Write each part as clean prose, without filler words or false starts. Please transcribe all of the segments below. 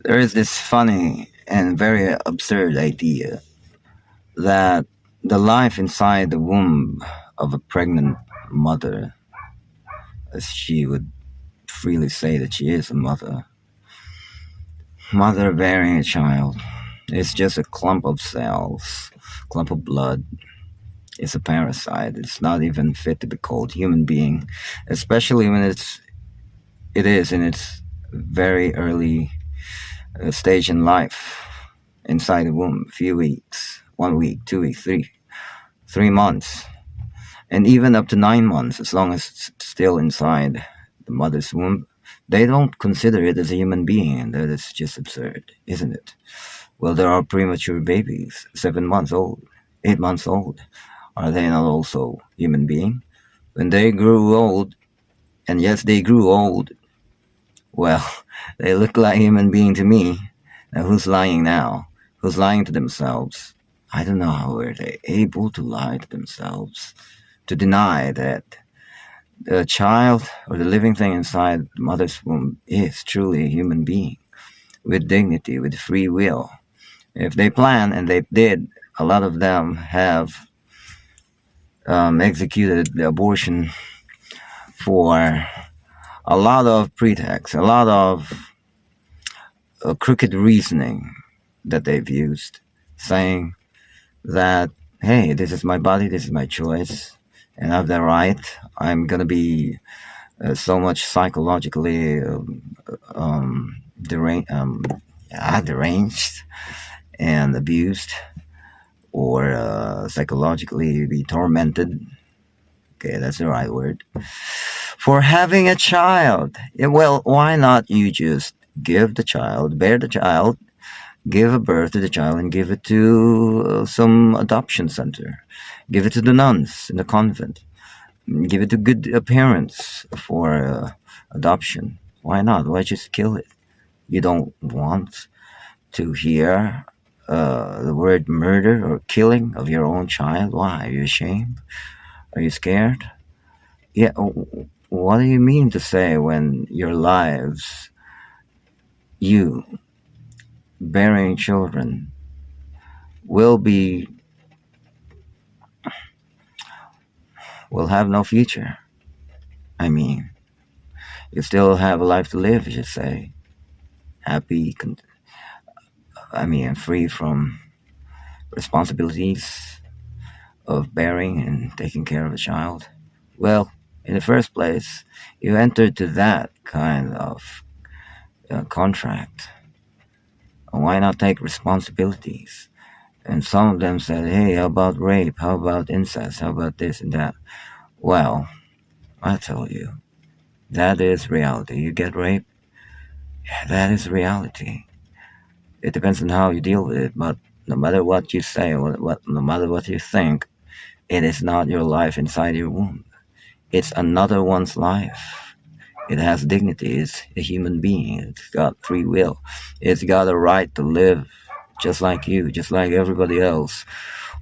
There is this funny and very absurd idea that the life inside the womb of a pregnant mother, as she would freely say that she is a mother bearing a child, is just a clump of cells, clump of blood. It's a parasite. It's not even fit to be called human being, especially when it is in its very early stage in life, inside the womb, few weeks, 1 week, 2 weeks, 3 months, and even up to 9 months, as long as it's still inside the mother's womb. They don't consider it as a human being, and that is just absurd, isn't it? Well, there are premature babies, 7 months old, 8 months old. Are they not also human being? When they grew old, and yes, they grew old, well, they look like human being to me. Now, who's lying now? Who's lying to themselves? I don't know how were they able to lie to themselves, to deny that the child or the living thing inside the mother's womb is truly a human being with dignity, with free will. If they plan, and they did, a lot of them have executed the abortion for a lot of pretexts, a lot of crooked reasoning that they've used, saying that, hey, this is my body, this is my choice, and I have the right. I'm going to be so much psychologically deranged and abused, or psychologically be tormented. Okay, that's the right word. For having a child. Well, why not you just give the child, bear the child, give a birth to the child, and give it to some adoption center? Give it to the nuns in the convent. Give it to good parents for adoption. Why not? Why just kill it? You don't want to hear the word murder or killing of your own child? Why? Are you ashamed? Are you scared? Yeah, what do you mean to say when your lives, you bearing children, will have no future? I mean, you still have a life to live, you say. Happy, free from responsibilities of bearing and taking care of a child. Well, in the first place, you entered to that kind of contract. Why not take responsibilities? And some of them said, hey, how about rape? How about incest? How about this and that? Well, I tell you, that is reality. You get raped, that is reality. It depends on how you deal with it, but no matter what you say, no matter what you think, it is not your life inside your womb. It's another one's life. It has dignity. It's a human being. It's got free will. It's got a right to live just like you, just like everybody else.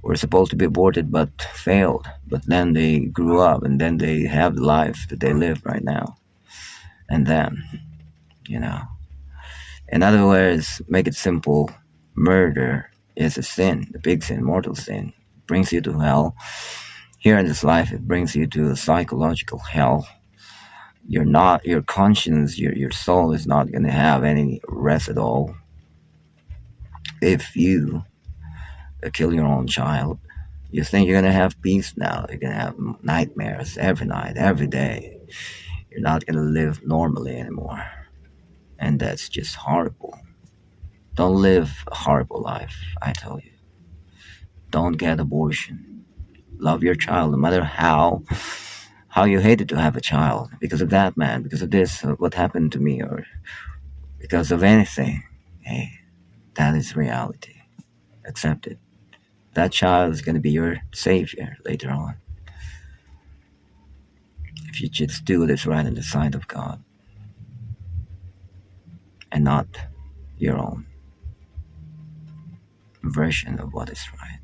Were supposed to be aborted but failed. But then they grew up, and then they have the life that they live right now. And then, in other words, make it simple, murder is a sin, a big sin, mortal sin. It brings you to hell. Here in this life, it brings you to a psychological hell. Your conscience, your soul is not going to have any rest at all if you kill your own child. You think you're going to have peace now. You're going to have nightmares every night, every day. You're not going to live normally anymore. And that's just horrible. Don't live a horrible life, I tell you. Don't get abortion. Love your child, no matter how you hated to have a child because of that man, because of this, what happened to me, or because of anything. Hey, that is reality. Accept it. That child is going to be your savior later on. If you just do what is right in the sight of God and not your own version of what is right.